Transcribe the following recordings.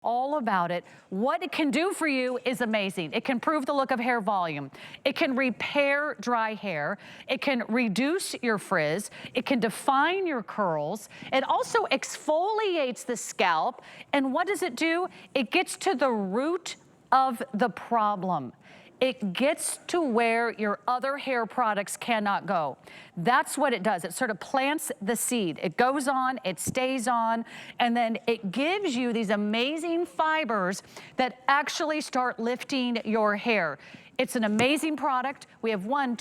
All about it. What it can do for you is amazing. It can improve the look of hair volume. It can repair dry hair. It can reduce your frizz. It can define your curls. It also exfoliates the scalp. And what does it do? It gets to the root of the problem. It gets to where your other hair products cannot go. That's what it does. It sort of plants the seed. It goes on, it stays on, and then it gives you these amazing fibers that actually start lifting your hair. It's an amazing product. We have 5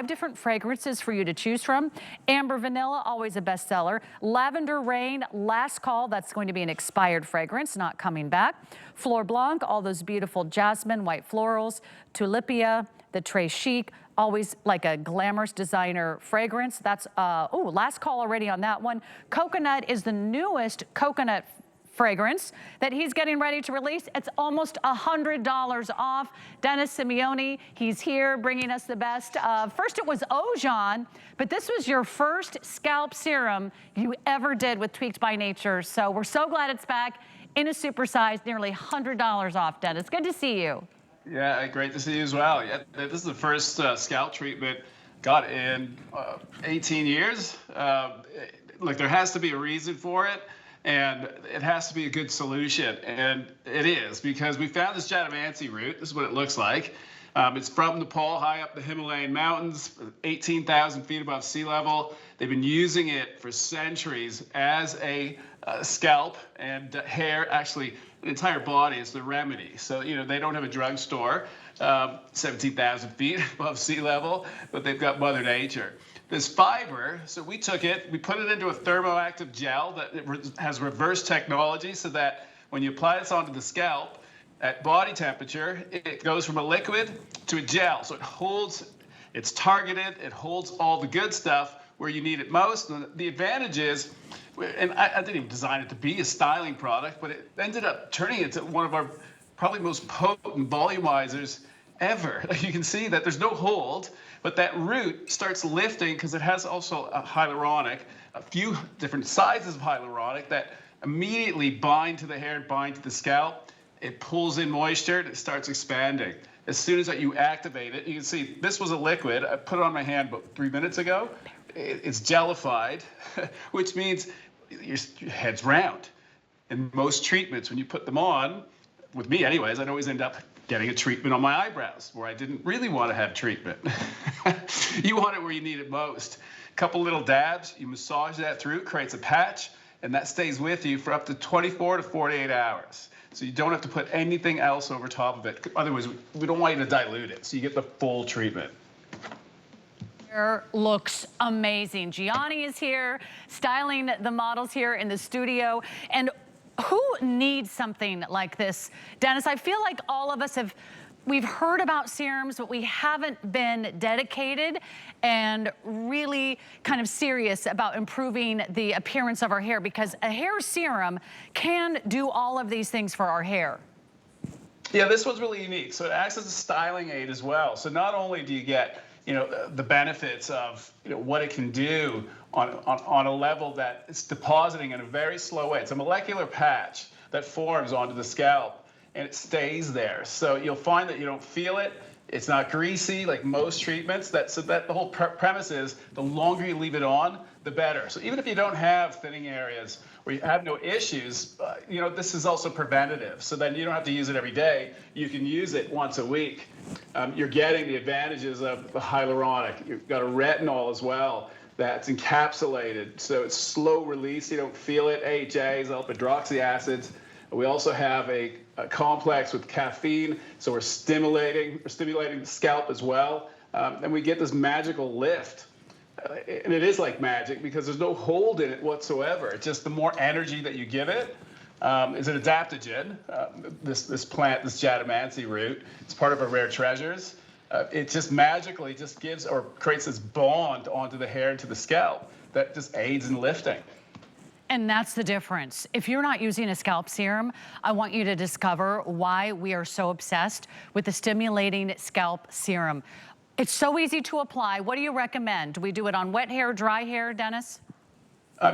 different fragrances for you to choose from. Amber Vanilla, always a bestseller. Lavender Rain, last call. That's going to be an expired fragrance, not coming back. Fleur Blanc, all those beautiful jasmine, white florals. Tulipia, the Très Chic, always like a glamorous designer fragrance. That's, last call already on that one. Coconut is the newest coconut fragrance that he's getting ready to release. It's almost $100 off. Dennis Simeone, he's here bringing us the best. First it was Ojon, but this was your first scalp serum you ever did with Tweaked by Nature. So we're so glad it's back in a supersize, nearly $100 off, Dennis. Good to see you. Yeah, great to see you as well. Yeah, this is the first scalp treatment got in 18 years. Look, there has to be a reason for it. And it has to be a good solution, and it is, because we found this Jatamansi root. This is what it looks like. It's from Nepal, high up the Himalayan mountains, 18,000 feet above sea level. They've been using it for centuries as a scalp and hair, actually, the entire body is the remedy. So, you know, they don't have a drugstore 17,000 feet above sea level, but they've got Mother Nature. This fiber, so we took it, we put it into a thermoactive gel that has reverse technology so that when you apply this onto the scalp at body temperature, it goes from a liquid to a gel. So it holds, it's targeted, it holds all the good stuff where you need it most. And the advantage is, and I didn't even design it to be a styling product, but it ended up turning it into one of our probably most potent volumizers ever. You can see that there's no hold, but that root starts lifting because it has also a hyaluronic, a few different sizes of hyaluronic that immediately bind to the hair and bind to the scalp. It pulls in moisture and it starts expanding. As soon as you activate it, you can see this was a liquid. I put it on my hand about 3 minutes ago. It's gelified, which means your head's round. In most treatments, when you put them on, with me anyways, I'd always end up getting a treatment on my eyebrows where I didn't really want to have treatment. You want it where you need it most. A couple little dabs, you massage that through, it creates a patch, and that stays with you for up to 24 to 48 hours. So you don't have to put anything else over top of it. Otherwise, we don't want you to dilute it, so you get the full treatment. Hair looks amazing. Gianni is here, styling the models here in the studio. And who needs something like this? Dennis, I feel like all of us we've heard about serums, but we haven't been dedicated and really kind of serious about improving the appearance of our hair, because a hair serum can do all of these things for our hair. Yeah, this one's really unique. So it acts as a styling aid as well. So not only do you get, you know, the benefits of, you know, what it can do on a level that it's depositing in a very slow way. It's a molecular patch that forms onto the scalp and it stays there. So you'll find that you don't feel it. It's not greasy like most treatments. So that the whole premise is the longer you leave it on, the better. So even if you don't have thinning areas or you have no issues, you know, this is also preventative. So then you don't have to use it every day. You can use it once a week. You're getting the advantages of the hyaluronic. You've got a retinol as well that's encapsulated. So it's slow release. You don't feel it. AHAs, alpha-hydroxy acids. We also have a complex with caffeine, so we're stimulating the scalp as well, and we get this magical lift. And it is like magic because there's no hold in it whatsoever. It's just the more energy that you give it. It's an adaptogen. This plant, this Jatamansi root, it's part of our rare treasures. It just magically just gives or creates this bond onto the hair and to the scalp that just aids in lifting. And that's the difference. If you're not using a scalp serum, I want you to discover why we are so obsessed with the stimulating scalp serum. It's so easy to apply. What do you recommend? Do we do it on wet hair, dry hair, Dennis?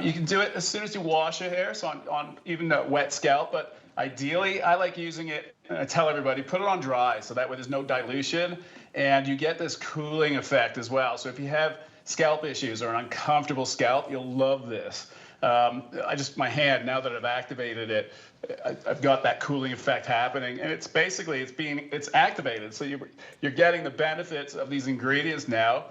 You can do it as soon as you wash your hair, so on even a wet scalp, but Ideally, I like using it, and I tell everybody, put it on dry, so that way there's no dilution, and you get this cooling effect as well. So if you have scalp issues or an uncomfortable scalp, you'll love this. My hand, now that I've activated it, I've got that cooling effect happening, and it's basically, it's activated. So you're getting the benefits of these ingredients now,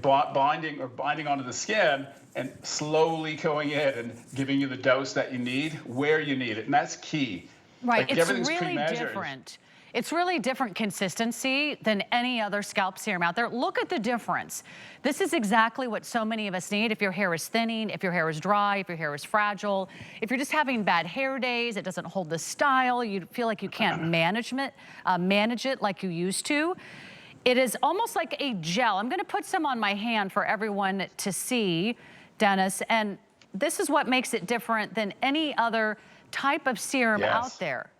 binding onto the skin and slowly going in and giving you the dose that you need where you need it. And that's key. Right, like, it's really different. It's really different consistency than any other scalp serum out there. Look at the difference. This is exactly what so many of us need. If your hair is thinning, if your hair is dry, if your hair is fragile, if you're just having bad hair days, it doesn't hold the style, you feel like you can't manage it like you used to. It is almost like a gel. I'm gonna put some on my hand for everyone to see, Dennis, and this is what makes it different than any other type of serum out there.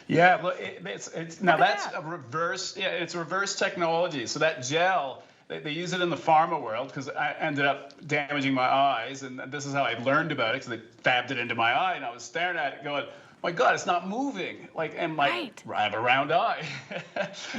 Yeah, look, that's a reverse. Yeah, it's reverse technology. So that gel, they use it in the pharma world because I ended up damaging my eyes, and this is how I learned about it because they fabbed it into my eye, and I was staring at it, going, "My God, it's not moving!" I have a round eye,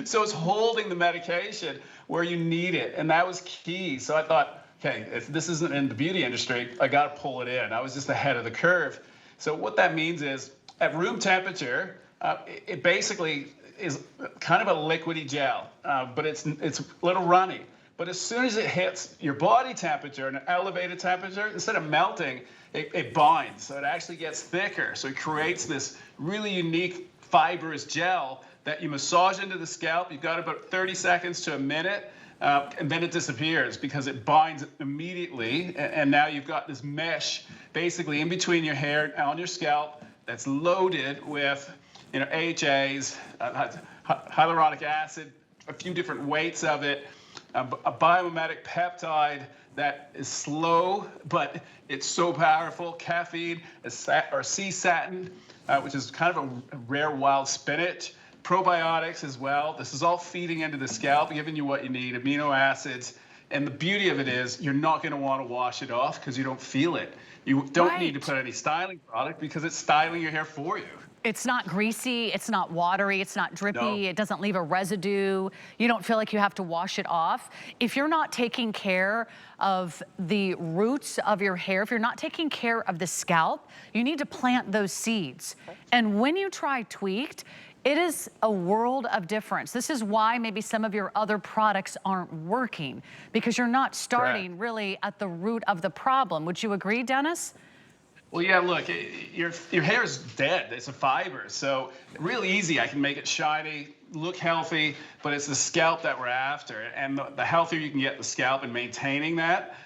so it's holding the medication where you need it, and that was key. So I thought, okay, if this isn't in the beauty industry, I got to pull it in. I was just ahead of the curve. So what that means is, at room temperature, it basically is kind of a liquidy gel, but it's a little runny. But as soon as it hits your body temperature, an elevated temperature, instead of melting, it binds. So it actually gets thicker. So it creates this really unique fibrous gel that you massage into the scalp. You've got about 30 seconds to a minute, and then it disappears because it binds immediately. And now you've got this mesh basically in between your hair and on your scalp that's loaded with AHAs, hyaluronic acid, a few different weights of it, a biomimetic peptide that is slow, but it's so powerful, caffeine, or sea satin, which is kind of a rare wild spinach, probiotics as well. This is all feeding into the scalp, giving you what you need, amino acids. And the beauty of it is you're not going to want to wash it off because you don't feel it. You don't need to put any styling product because it's styling your hair for you. It's not greasy, it's not watery, it's not drippy, It doesn't leave a residue. You don't feel like you have to wash it off. If you're not taking care of the roots of your hair, if you're not taking care of the scalp, you need to plant those seeds. And when you try Tweaked, it is a world of difference. This is why maybe some of your other products aren't working, because you're not starting really at the root of the problem. Would you agree, Dennis? Well, yeah, look, your hair is dead. It's a fiber. So really easy. I can make it shiny, look healthy, but it's the scalp that we're after. And the healthier you can get the scalp and maintaining that,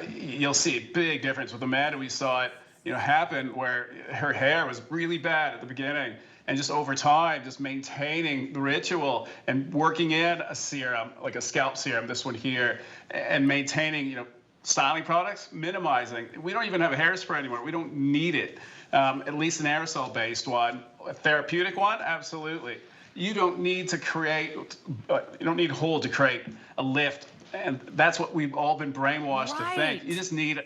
you'll see a big difference. With Amanda, we saw it happen where her hair was really bad at the beginning. And just over time, just maintaining the ritual and working in a serum, like a scalp serum, this one here, and maintaining, styling products, minimizing. We don't even have a hairspray anymore. We don't need it. At least an aerosol-based one. A therapeutic one, absolutely. You don't need to create, you don't need hold to create a lift. And that's what we've all been brainwashed to think. You just need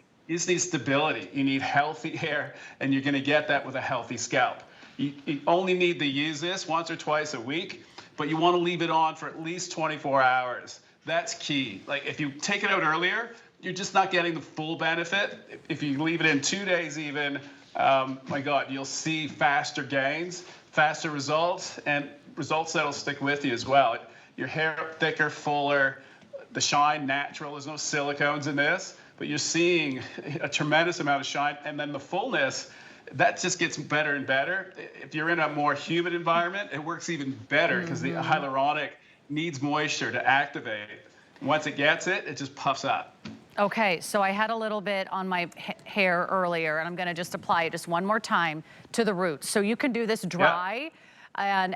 stability. You need healthy hair, and you're gonna get that with a healthy scalp. You only need to use this once or twice a week, but you wanna leave it on for at least 24 hours. That's key. Like if you take it out earlier, you're just not getting the full benefit. If you leave it in 2 days even, my God, you'll see faster gains, faster results, and results that'll stick with you as well. Your hair thicker, fuller, the shine natural. There's no silicones in this, but you're seeing a tremendous amount of shine. And then the fullness, that just gets better and better. If you're in a more humid environment, it works even better because the hyaluronic needs moisture to activate. Once it gets it, it just puffs up. Okay, so I had a little bit on my hair earlier, and I'm gonna just apply it just one more time to the roots. So you can do this dry, and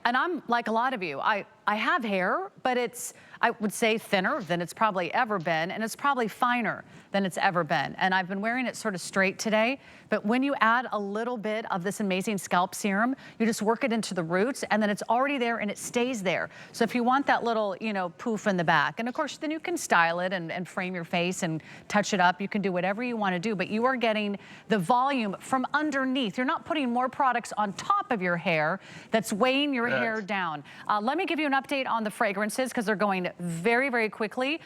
I'm like a lot of you. I I have hair, but it's, I would say, thinner than it's probably ever been, and it's probably finer than it's ever been. And I've been wearing it sort of straight today, but when you add a little bit of this amazing scalp serum, you just work it into the roots, and then it's already there and it stays there. So if you want that little, you know, poof in the back, and of course then you can style it and frame your face and touch it up. You can do whatever you want to do, but you are getting the volume from underneath. You're not putting more products on top of your hair that's weighing your hair down. Let me give you an update on the fragrances because they're going very, very quickly.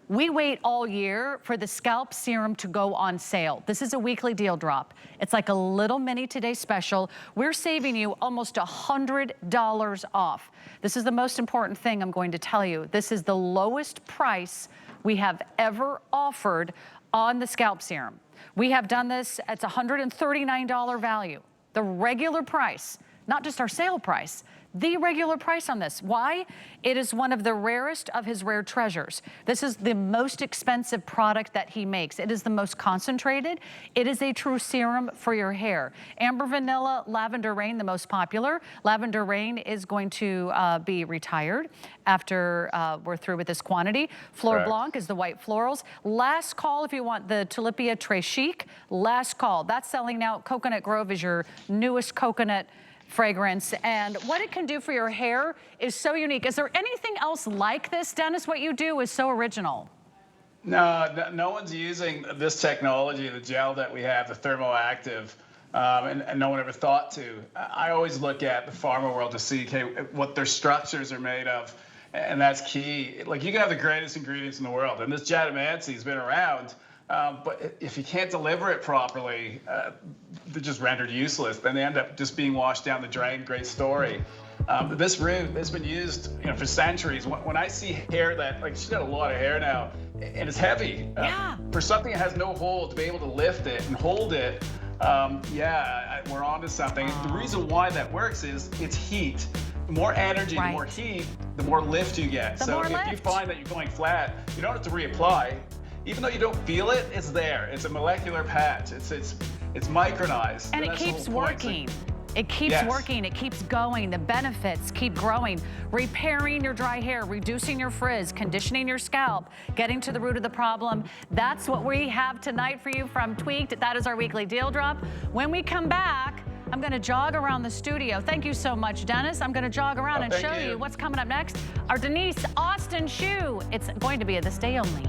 We wait all year for the Scalp Serum to go on sale. This is a weekly deal drop. It's like a little mini today special. We're saving you almost $100 off. This is the most important thing I'm going to tell you. This is the lowest price we have ever offered on the Scalp Serum. We have done this, it's $139 value. The regular price, not just our sale price, the regular price on this. Why? It is one of the rarest of his rare treasures. This is the most expensive product that he makes. It is the most concentrated. It is a true serum for your hair. Amber Vanilla, Lavender Rain, the most popular. Lavender Rain is going to be retired after we're through with this quantity. Fleur Blanc is the white florals. Last call if you want the Tulipia Très Chic. Last call. That's selling now. Coconut Grove is your newest coconut fragrance, and what it can do for your hair is so unique. Is there anything else like this, Dennis? What you do is so original. No one's using this technology, the gel that we have, the thermoactive, and no one ever thought to. I always look at the pharma world to see, okay, what their structures are made of, and that's key. Like, you can have the greatest ingredients in the world, and this jatamancy has been around, but if you can't deliver it properly, they're just rendered useless. Then they end up just being washed down the drain. Great story. This root has been used, you know, for centuries. When I see hair that, like, she's got a lot of hair now, and it's heavy. For something that has no hold, to be able to lift it and hold it, we're onto something. The reason why that works is it's heat. The more energy, the more heat, the more lift you get. So if you find that you're going flat, you don't have to reapply. Even though you don't feel it, it's there. It's a molecular patch. It's micronized. And it keeps working. It keeps working, it keeps going, the benefits keep growing. Repairing your dry hair, reducing your frizz, conditioning your scalp, getting to the root of the problem. That's what we have tonight for you from Tweaked. That is our weekly deal drop. When we come back, I'm gonna jog around the studio. Thank you so much, Dennis. I'm gonna jog around and show you what's coming up next. Our Denise Austin shoe. It's going to be a this day only.